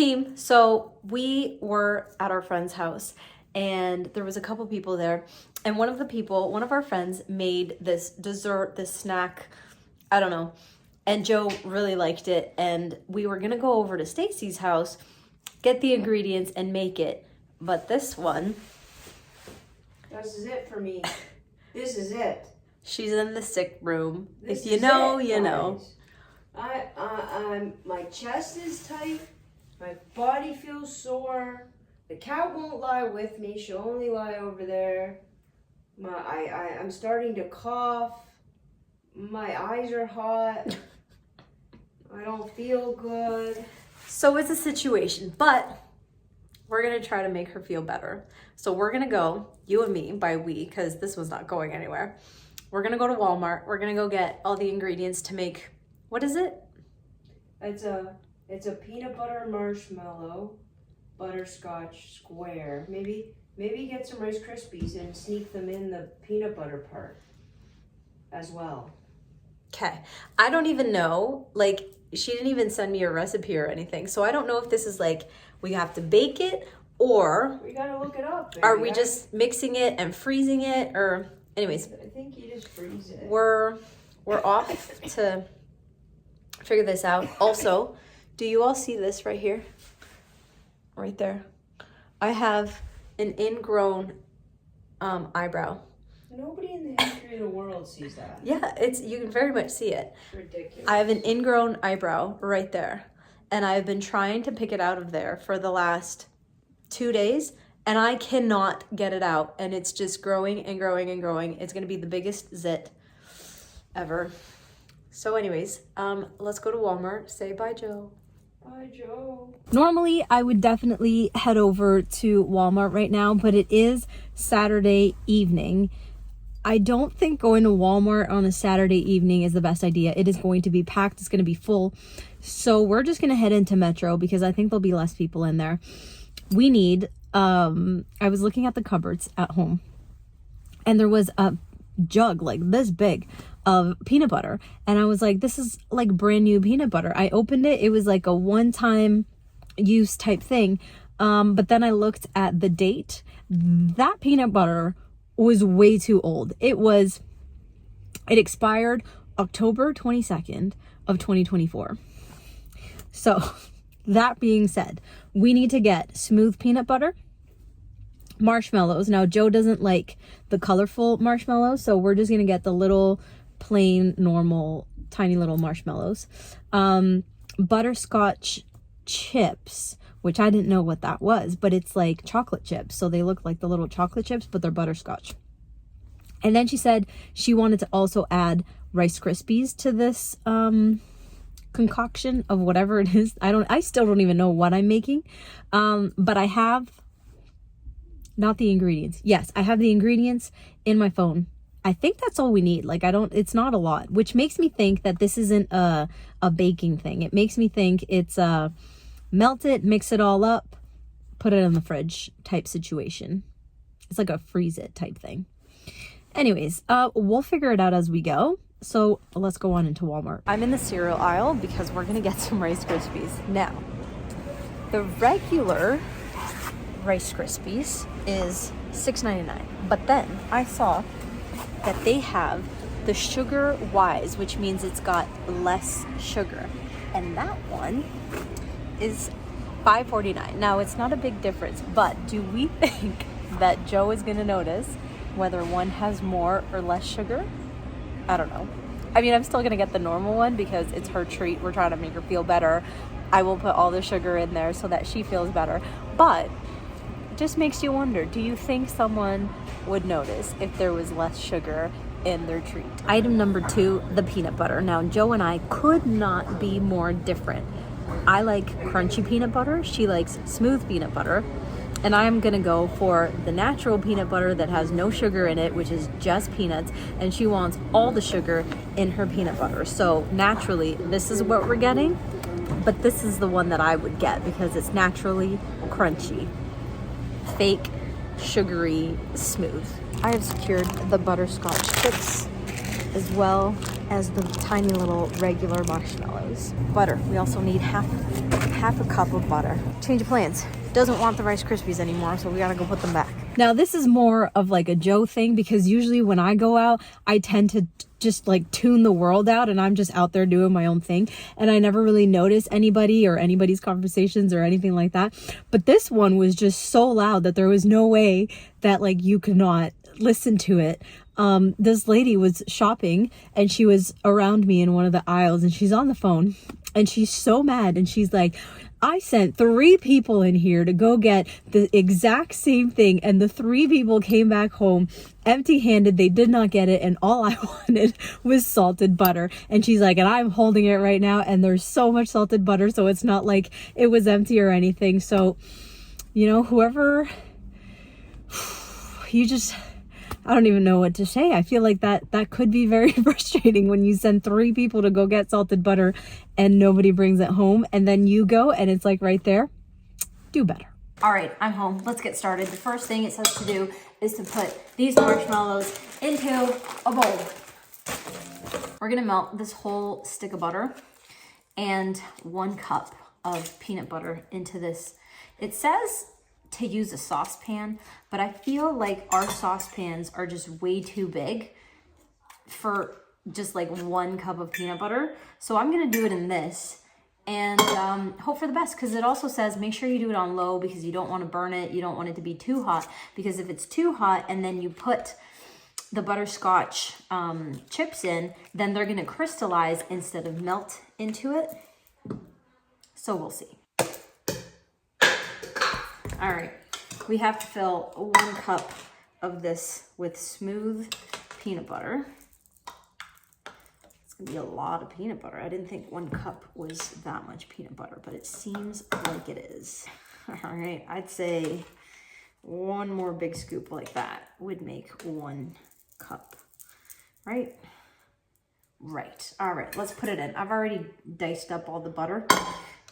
team. So we were at our friend's house and there was a couple people there. And one of our friends made this dessert, this snack, I don't know. And Joe really liked it. And we were going to go over to Stacy's house, get the ingredients and make it. But this one. This is it for me. This is it. She's in the sick room. This If you know, it, you know. My chest is tight. My body feels sore. The cat won't lie with me. She'll only lie over there. I'm starting to cough. My eyes are hot. I don't feel good. So it's a situation, but we're going to try to make her feel better. So we're going to go, you and me, by we, because this was not going anywhere. We're going to go to Walmart. We're going to go get all the ingredients to make, what is it? It's a peanut butter marshmallow butterscotch square. Maybe get some Rice Krispies and sneak them in the peanut butter part as well. Okay. I don't even know, like, she didn't even send me a recipe or anything. So I don't know if this is like, we have to bake it or... We gotta look it up. Baby. Are we just mixing it and freezing it or... Anyways. I think you just freeze it. We're off to figure this out. Also, do you all see this right here? Right there. I have an ingrown eyebrow. Nobody in the history of the world sees that. Yeah, you can very much see it. It's ridiculous. I have an ingrown eyebrow right there. And I've been trying to pick it out of there for the last 2 days. And I cannot get it out. And it's just growing and growing and growing. It's going to be the biggest zit ever. So anyways, let's go to Walmart. Say bye, Joe. Bye, Joe. Normally, I would definitely head over to Walmart right now, but it is Saturday evening. I don't think going to Walmart on a Saturday evening is the best idea. It is going to be packed. It's going to be full. So we're just going to head into Metro because I think there'll be less people in there. We need, I was looking at the cupboards at home and there was a jug like this big of peanut butter. And I was like, this is like brand new peanut butter. I opened it. It was like a one-time use type thing. But then I looked at the date. That peanut butter was way too old. It expired October 22nd of 2024. So that being said, we need to get smooth peanut butter, marshmallows. Now Joe doesn't like the colorful marshmallows, so we're just gonna get the little plain normal tiny little marshmallows. Butterscotch chips, which I didn't know what that was, but it's like chocolate chips. So they look like the little chocolate chips, but they're butterscotch. And then she said she wanted to also add Rice Krispies to this concoction of whatever it is. I still don't even know what I'm making. But I have not the ingredients. Yes, I have the ingredients in my phone. I think that's all we need. Like it's not a lot, which makes me think that this isn't a baking thing. It makes me think it's melt it, mix it all up, put it in the fridge type situation. It's like a freeze it type thing. Anyways, we'll figure it out as we go. So let's go on into Walmart. I'm in the cereal aisle because we're gonna get some Rice Krispies. Now, the regular Rice Krispies is $6.99, but then I saw that they have the Sugar Wise, which means it's got less sugar, and that one is $5.49. Now, it's not a big difference, but do we think that Joe is gonna notice whether one has more or less sugar? I don't know. I mean, I'm still gonna get the normal one because it's her treat. We're trying to make her feel better. I will put all the sugar in there so that she feels better. But it just makes you wonder, do you think someone would notice if there was less sugar in their treat? Item number 2, the peanut butter. Now, Joe and I could not be more different. I like crunchy peanut butter. She likes smooth peanut butter. And I'm gonna go for the natural peanut butter that has no sugar in it, which is just peanuts, and she wants all the sugar in her peanut butter. So naturally, this is what we're getting, but this is the one that I would get because it's naturally crunchy, fake, sugary, smooth. I have secured the butterscotch chips as well as the tiny little regular marshmallows. Butter. We also need half a cup of butter. Change of plans. Doesn't want the Rice Krispies anymore, so we gotta go put them back. Now this is more of like a Joe thing, because usually when I go out, I tend to just like tune the world out and I'm just out there doing my own thing, and I never really notice anybody or anybody's conversations or anything like that. But this one was just so loud that there was no way that like you could not listen to it. This lady was shopping and she was around me in one of the aisles, and she's on the phone and she's so mad, and she's like, I sent 3 people in here to go get the exact same thing, and the 3 people came back home empty-handed. They did not get it, and all I wanted was salted butter. And she's like, and I'm holding it right now, and there's so much salted butter, so it's not like it was empty or anything. So, you know, whoever, you just, I don't even know what to say. I feel like that could be very frustrating when you send 3 people to go get salted butter and nobody brings it home, and then you go and it's like right there. Do better. All right, I'm home. Let's get started. The first thing it says to do is to put these marshmallows into a bowl. We're gonna melt this whole stick of butter and 1 cup of peanut butter into this. It says to use a saucepan, but I feel like our saucepans are just way too big for just like 1 cup of peanut butter. So I'm gonna do it in this and hope for the best, because it also says make sure you do it on low, because you don't want to burn it. You don't want it to be too hot, because if it's too hot and then you put the butterscotch chips in, then they're gonna crystallize instead of melt into it. So we'll see. All right, we have to fill 1 cup of this with smooth peanut butter. It's gonna be a lot of peanut butter. I didn't think 1 cup was that much peanut butter, but it seems like it is. All right, I'd say 1 more big scoop like that would make 1 cup, right? Right, all right, let's put it in. I've already diced up all the butter.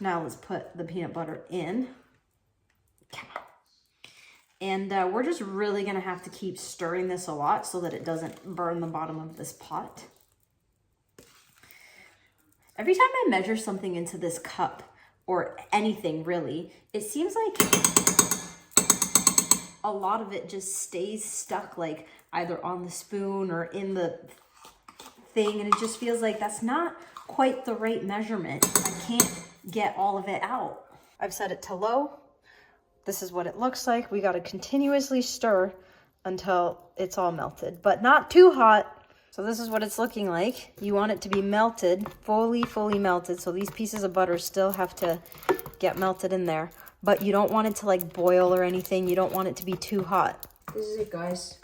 Now let's put the peanut butter in. Come on. And we're just really gonna have to keep stirring this a lot so that it doesn't burn the bottom of this pot. Every time I measure something into this cup, or anything really, it seems like a lot of it just stays stuck, like either on the spoon or in the thing, and it just feels like that's not quite the right measurement. I can't get all of it out. I've set it to low. This is what it looks like. We got to continuously stir until it's all melted, but not too hot. So this is what it's looking like. You want it to be melted, fully melted. So these pieces of butter still have to get melted in there, but you don't want it to like boil or anything. You don't want it to be too hot. This is it, guys.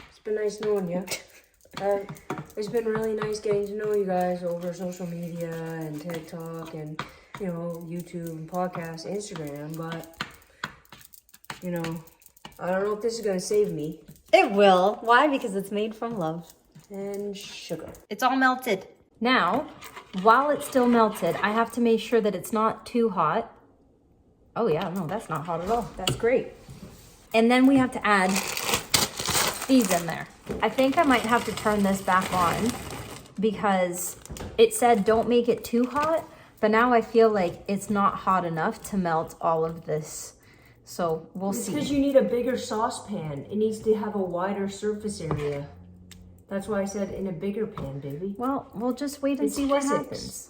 It's been nice knowing you. It's been really nice getting to know you guys over social media and TikTok and, you know, YouTube and podcasts, Instagram, but, you know, I don't know if this is going to save me. It will. Why? Because it's made from love. And sugar. It's all melted. Now, while it's still melted, I have to make sure that it's not too hot. Oh yeah, no, that's not hot at all. That's great. And then we have to add these in there. I think I might have to turn this back on because it said don't make it too hot, but now I feel like it's not hot enough to melt all of this. So we'll see. Because you need a bigger saucepan. It needs to have a wider surface area. That's why I said in a bigger pan, baby. Well, we'll just wait and see what happens.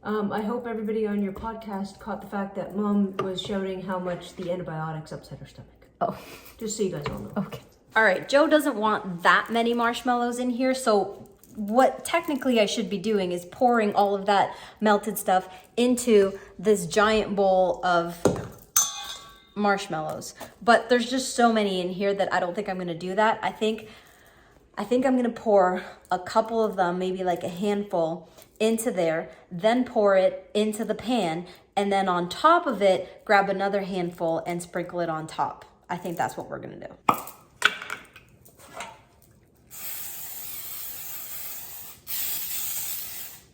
I hope everybody on your podcast caught the fact that Mom was shouting how much the antibiotics upset her stomach. Oh. Just so you guys all know. Okay. All right, Joe doesn't want that many marshmallows in here, so what technically I should be doing is pouring all of that melted stuff into this giant bowl of marshmallows. But there's just so many in here that I don't think I'm gonna do that. I think I'm gonna pour a couple of them, maybe like a handful, into there, then pour it into the pan, and then on top of it, grab another handful and sprinkle it on top. I think that's what we're gonna do.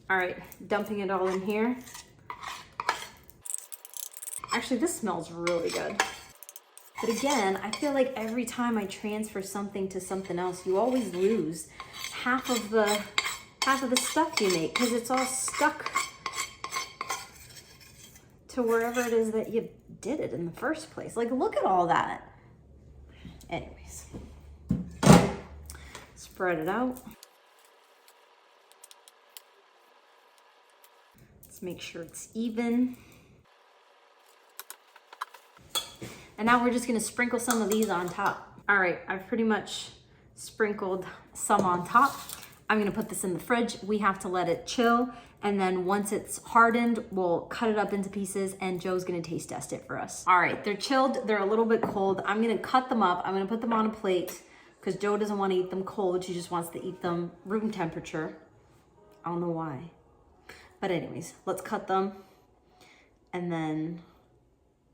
All right, dumping it all in here. Actually, this smells really good. But again, I feel like every time I transfer something to something else, you always lose half of the half of the stuff you make because it's all stuck to wherever it is that you did it in the first place. Like, look at all that. Anyways, spread it out. Let's make sure it's even. And now we're just gonna sprinkle some of these on top. All right, I've pretty much sprinkled some on top. I'm gonna put this in the fridge. We have to let it chill. And then once it's hardened, we'll cut it up into pieces and Joe's gonna taste test it for us. All right, they're chilled, they're a little bit cold. I'm gonna cut them up. I'm gonna put them on a plate because Joe doesn't wanna eat them cold. She just wants to eat them room temperature. I don't know why. But anyways, let's cut them and then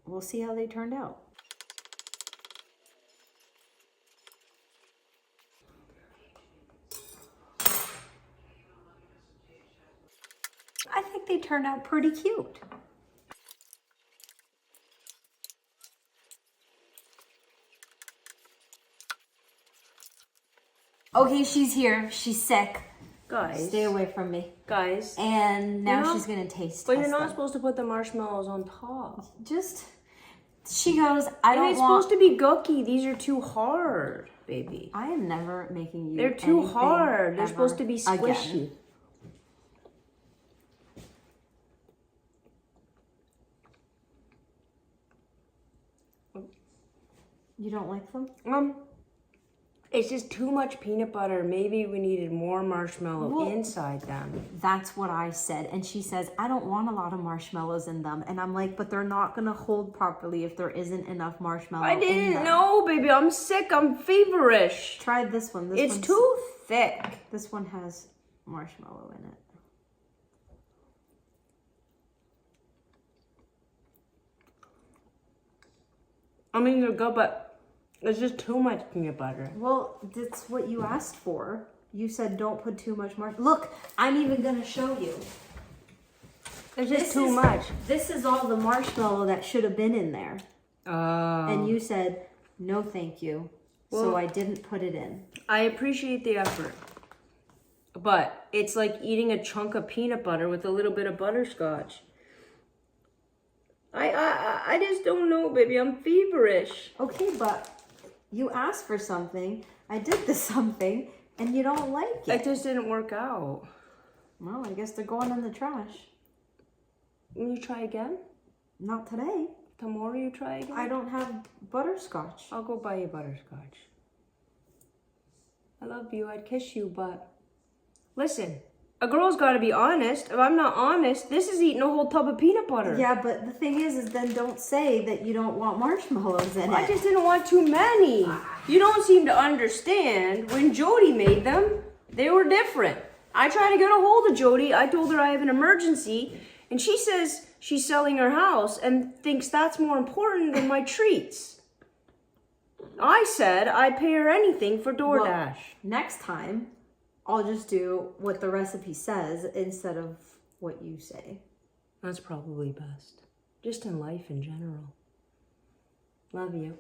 we'll see how they turned out. I think they turned out pretty cute. Okay, she's here. She's sick. Guys. Stay away from me. Guys. And now she's gonna taste. But you're not supposed to put the marshmallows on top. Just, she goes, I don't want. It's supposed to be gooky. These are too hard, baby. I am never making you. They're too hard. They're ever supposed to be squishy. Again. You don't like them? It's just too much peanut butter. Maybe we needed more marshmallow Well, inside them. That's what I said. And she says, I don't want a lot of marshmallows in them. And I'm like, but they're not going to hold properly if there isn't enough marshmallow I in didn't them. know, baby. I'm sick. I'm feverish. Try this one. It's too thick. This one has marshmallow in it. I mean, they're good, but it's just too much peanut butter. Well, that's what you asked for. You said don't put too much marshmallow. Look, I'm even going to show you. It's just too much. This is all the marshmallow that should have been in there. Oh. And you said, no thank you. So I didn't put it in. I appreciate the effort. But it's like eating a chunk of peanut butter with a little bit of butterscotch. I just don't know, baby. I'm feverish. Okay, but you asked for something. I did this something, and you don't like it. It just didn't work out. Well, I guess they're going in the trash. Will you try again? Not today. Tomorrow you try again? I don't have butterscotch. I'll go buy you butterscotch. I love you. I'd kiss you, but... Listen, a girl's got to be honest. If I'm not honest, this is eating a whole tub of peanut butter. Yeah, but the thing is then don't say that you don't want marshmallows in it. I just didn't want too many. You don't seem to understand. When Jody made them, they were different. I tried to get a hold of Jody. I told her I have an emergency, and she says she's selling her house and thinks that's more important than my treats. I said I'd pay her anything for DoorDash. Well, next time, I'll just do what the recipe says instead of what you say. That's probably best. Just in life in general. Love you.